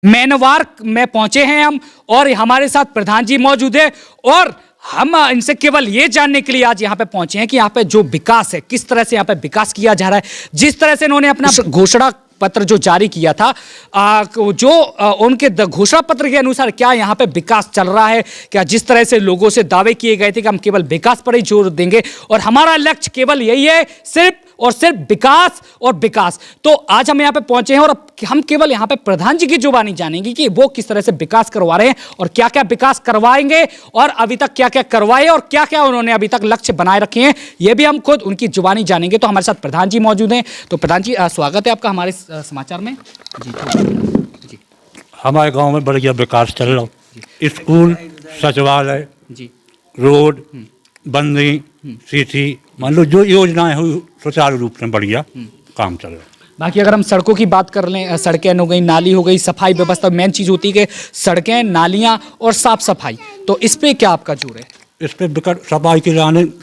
मैनवार में पहुंचे हैं हम और हमारे साथ प्रधान जी मौजूद है और हम इनसे केवल ये जानने के लिए आज यहाँ पे पहुंचे हैं कि यहाँ पे जो विकास है किस तरह से यहाँ पे विकास किया जा रहा है। जिस तरह से इन्होंने अपना घोषणा पत्र जो जारी किया था उनके घोषणा पत्र के अनुसार क्या यहाँ पे विकास चल रहा है, क्या जिस तरह से लोगों से दावे किए गए थे कि हम केवल विकास पर ही जोर देंगे और हमारा लक्ष्य केवल यही है सिर्फ और सिर्फ विकास और विकास। तो आज हम यहाँ पे पहुंचे हैं और हम केवल यहाँ पे प्रधान जी की जुबानी जानेंगे कि वो किस तरह से विकास करवा रहे हैं और क्या क्या विकास करवाएंगे और अभी तक क्या क्या करवाए और क्या क्या उन्होंने अभी तक लक्ष्य बनाए रखे हैं, ये भी हम खुद उनकी जुबानी जानेंगे। तो हमारे साथ प्रधान जी मौजूद हैं। तो प्रधान जी स्वागत है आपका हमारे समाचार में। जी हमारे गांव में बढ़िया विकास चल रहा, स्कूल, सचिवालय, रोड, बंदी, सीसी, मान लो जो योजनाएं हुई सुचारू रूप से बढ़िया काम चल रहा है। बाकी अगर हम सड़कों की बात कर लें, सड़कें हो गई, नाली हो गई, सफाई व्यवस्था, मेन चीज़ होती है कि सड़कें, नालियां और साफ सफाई, तो इस पे क्या आपका जोर है? इस पे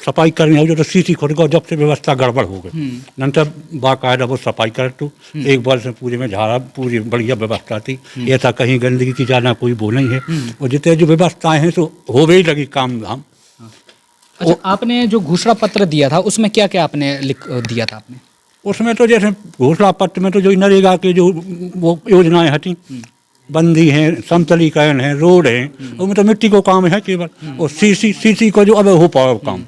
सफाई करनी हो तो सीसी खुद को जब से व्यवस्था गड़बड़ हो गई नंतर बाकायदा वो सफाई कर तो एक बार से पूरे में झाड़ा पूरी बढ़िया व्यवस्था थी, ऐसा कहीं गंदगी की जाना कोई वो नहीं है। और जितने जो व्यवस्थाएं हैं तो हो गई लगी काम धाम। अच्छा, आपने जो घोषणा पत्र दिया था उसमें क्या क्या आपने लिख दिया था आपने? उसमें तो जैसे घोषणा पत्र में तो जो नरेगा के जो वो योजनाएं हटी, बंदी है, समतलीकरण है, रोड है, उसमें तो मिट्टी को काम है केवल, और सीसी को जो अब हो पाओ काम,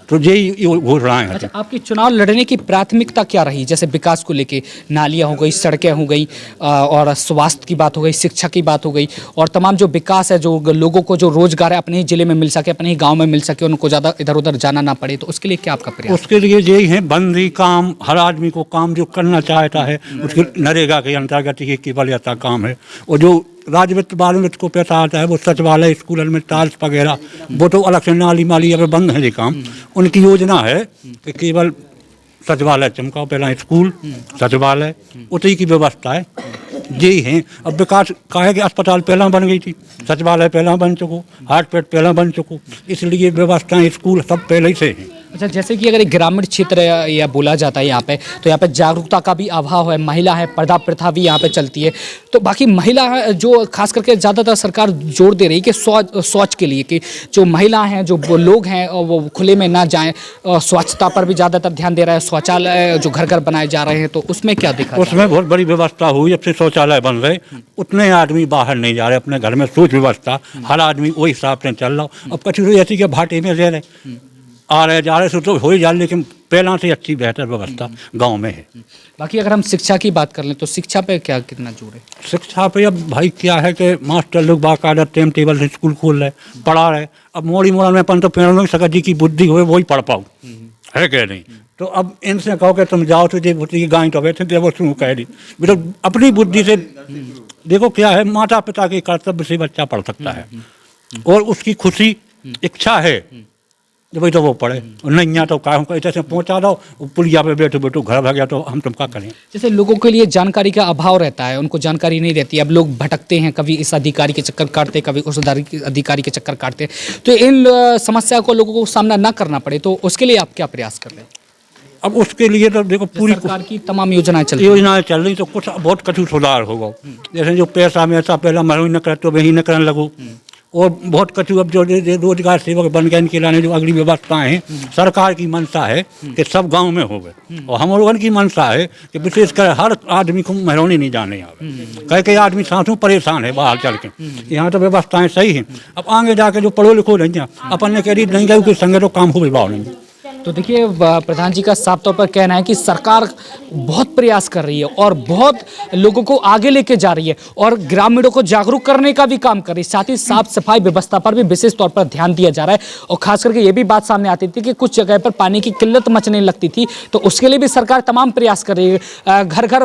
तो यही घोषणाएं हैं। अच्छा, आपकी चुनाव लड़ने की प्राथमिकता क्या रही? जैसे विकास को लेके नालियां हो गई, सड़कें हो गई और स्वास्थ्य की बात हो गई, शिक्षा की बात हो गई और तमाम जो विकास है, जो लोगों को जो रोजगार है अपने ही जिले में मिल सके, अपने ही गांव में मिल सके, उनको ज़्यादा इधर उधर जाना ना पड़े, तो उसके लिए क्या आपका प्रयास? उसके लिए यही है बंदी काम, हर आदमी को काम जो करना चाहता है उसके नरेगा के अंतर्गत ही केवल ऐसा काम है। और जो राज्य वित्त बाल वित्त को पैसा आता है वो सचिवालय, स्कूल में टाइल्स वगैरह वो तो अलग से नाली माली अब बंद है ये काम। उनकी योजना है कि केवल सचिवालय चमकाओ, पहला स्कूल, सचिवालय, उसी की व्यवस्था है, यही है। अब विकास का है कि अस्पताल पहला बन गई थी, सचिवालय पहला बन चुको, हार्टपेट पहला बन चुको, इसलिए व्यवस्थाएं स्कूल सब पहले ही से हैं। अच्छा, जैसे कि अगर ग्रामीण क्षेत्र या बोला जाता है यहाँ पे, तो यहाँ पे जागरूकता का भी अभाव है, महिला है, पर्दा प्रथा भी यहाँ पे चलती है। तो बाकी महिला जो खास करके ज़्यादातर सरकार जोर दे रही है कि शौच के लिए, कि जो महिला हैं, जो लोग हैं वो खुले में ना जाएं, स्वच्छता पर भी ज़्यादातर ध्यान दे रहा है, शौचालय जो घर घर बनाए जा रहे हैं, तो उसमें क्या देखा? उसमें बहुत बड़ी व्यवस्था हुई, जब से शौचालय बन रहे उतने आदमी बाहर नहीं जा रहे, अपने घर में सोच व्यवस्था हर आदमी वही हिसाब से चल रहा। अब कचूरी ऐसी के भाटे में रह रहे, आ रहे जा रहे तो हो ही जा रहे, लेकिन पहला से अच्छी बेहतर व्यवस्था गांव में है। बाकी अगर हम शिक्षा की बात कर लें तो शिक्षा पे क्या कितना जोर है? शिक्षा पे अब भाई क्या है कि मास्टर लोग बाकायदा टाइम टेबल से स्कूल खोल रहे, पढ़ा रहे। अब मोड़ी मोड़ा में अपन तो पेड़ में सका जी की बुद्धि हो वही पढ़ पाओ, है क्या नहीं? तो अब इनसे कहो कि तुम जाओ तो बुद्धि की गाय तो बैठे वो शुरू कह दी, तो अपनी बुद्धि से देखो क्या है, माता पिता के कर्तव्य से बच्चा पढ़ सकता है और उसकी खुशी इच्छा है जब भाई तो वो पढ़े, नहीं यहाँ तो ऐसे से पहुँचा दो पुलिया पे बैठो बैठो घर भाग गया तो हम तुम क्या करें? जैसे लोगों के लिए जानकारी का अभाव रहता है, उनको जानकारी नहीं रहती, अब लोग भटकते हैं, कभी इस अधिकारी के चक्कर काटते, कभी उस अधिकारी के चक्कर काटते, तो इन समस्या को लोगों को सामना ना करना पड़े, तो उसके लिए आप क्या प्रयास कर रहे हैं? अब उसके लिए तो देखो पूरी सरकार की तमाम योजनाएं चल रही तो कुछ बहुत कठिन सुधार होगा। जैसे जो पैसा में ऐसा पहला मरो न करे तो वही न करने लगो, और बहुत कठिन अब जो रोजगार सेवक बन गए, इनके लाने जो अगली व्यवस्थाएं हैं, सरकार की मंशा है कि सब गांव में हो गए, और हम लोगों की मंशा है कि विशेषकर हर आदमी को महरौनी नहीं जाने आवे, कई आदमी सांसों परेशान है बाहर चल के। यहाँ तो व्यवस्थाएं सही हैं, अब आगे जाके जो पढ़ो लिखो नहीं अपन ने कह दी नहीं गए संगे तो काम हो भाव नहीं। तो देखिए, प्रधान जी का साफ तौर पर कहना है कि सरकार बहुत प्रयास कर रही है और बहुत लोगों को आगे लेके जा रही है और ग्रामीणों को जागरूक करने का भी काम कर रही है, साथ ही साफ सफाई व्यवस्था पर भी विशेष तौर पर ध्यान दिया जा रहा है। और खास करके ये भी बात सामने आती थी कि कुछ जगह पर पानी की किल्लत मचने लगती थी, तो उसके लिए भी सरकार तमाम प्रयास कर रही है, घर घर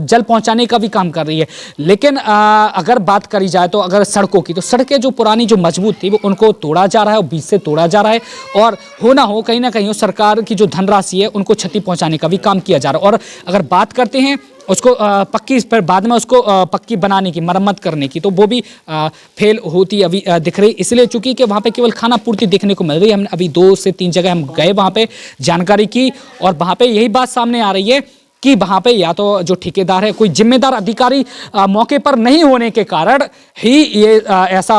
जल पहुँचाने का भी काम कर रही है। लेकिन अगर बात करी जाए तो अगर सड़कों की, तो सड़कें जो पुरानी जो मजबूत थी वो उनको तोड़ा जा रहा है और बीच से तोड़ा जा रहा है, और हो ना हो कहीं ना कहीं सरकार की जो धनराशि है उनको क्षति पहुंचाने का भी काम किया जा रहा है। और अगर बात करते हैं उसको पक्की पर बाद में उसको पक्की बनाने की, मरम्मत करने की, तो वो भी फेल होती अभी दिख रही, इसलिए चूंकि कि वहाँ पे केवल खाना पूर्ति देखने को मिल रही है। हमने अभी 2 से 3 जगह हम गए, वहाँ पे जानकारी की, और वहाँ पे यही बात सामने आ रही है कि वहाँ पे या तो जो ठेकेदार है, कोई जिम्मेदार अधिकारी मौके पर नहीं होने के कारण ही ये ऐसा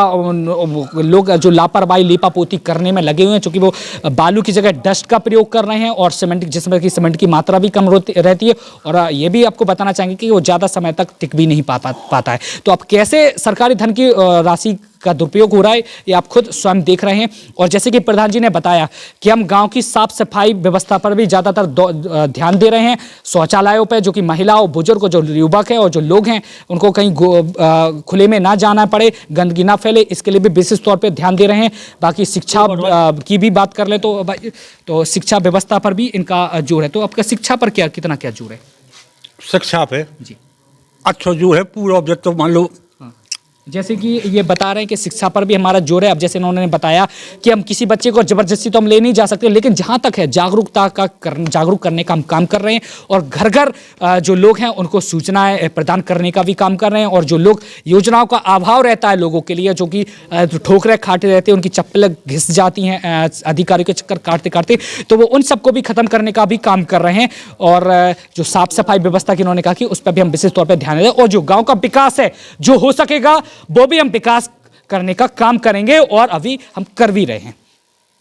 लोग जो लापरवाही लीपापोती करने में लगे हुए हैं, क्योंकि वो बालू की जगह डस्ट का प्रयोग कर रहे हैं और सीमेंट, जिसमें कि सीमेंट की मात्रा भी कम रहती है, और ये भी आपको बताना चाहेंगे कि वो ज़्यादा समय तक टिक भी नहीं पाता है। तो अब कैसे सरकारी धन की राशि का दुरुपयोग हो रहा है, ये आप खुद स्वयं देख रहे हैं। और जैसे कि प्रधान जी ने बताया कि हम गांव की साफ सफाई व्यवस्था पर भी ज़्यादातर ध्यान दे रहे हैं, शौचालयों पर, जो कि महिलाओं, बुजुर्ग, जो युवक हैं और जो लोग हैं, उनको कहीं खुले में ना जाना पड़े, गंदगी ना फैले, इसके लिए भी विशेष तौर पर ध्यान दे रहे हैं। बाकी शिक्षा की भी बात कर ले तो शिक्षा व्यवस्था पर भी इनका जोर है। तो आपका शिक्षा पर कितना जोर है? शिक्षा पे जी अच्छा जो है पूरा ऑब्जेक्ट, तो मान लो जैसे कि ये बता रहे हैं कि शिक्षा पर भी हमारा जोर है। अब जैसे इन्होंने बताया कि हम किसी बच्चे को जबरदस्ती तो हम ले नहीं जा सकते, लेकिन जहां तक है जागरूक करने का हम काम कर रहे हैं, और घर घर जो लोग हैं उनको सूचनाएं प्रदान करने का भी काम कर रहे हैं। और जो लोग योजनाओं का अभाव रहता है लोगों के लिए, जो कि ठोकरें खाते रहते हैं, उनकी चप्पलें घिस जाती हैं अधिकारियों के चक्कर काटते काटते, तो वो उन सबको भी खत्म करने का भी काम कर रहे हैं। और जो साफ सफाई व्यवस्था की उन्होंने कहा कि उस पर भी हम विशेष तौर पर ध्यान दें, और जो गाँव का विकास है जो हो सकेगा वो भी हम विकास करने का काम करेंगे, और अभी हम कर भी रहे हैं।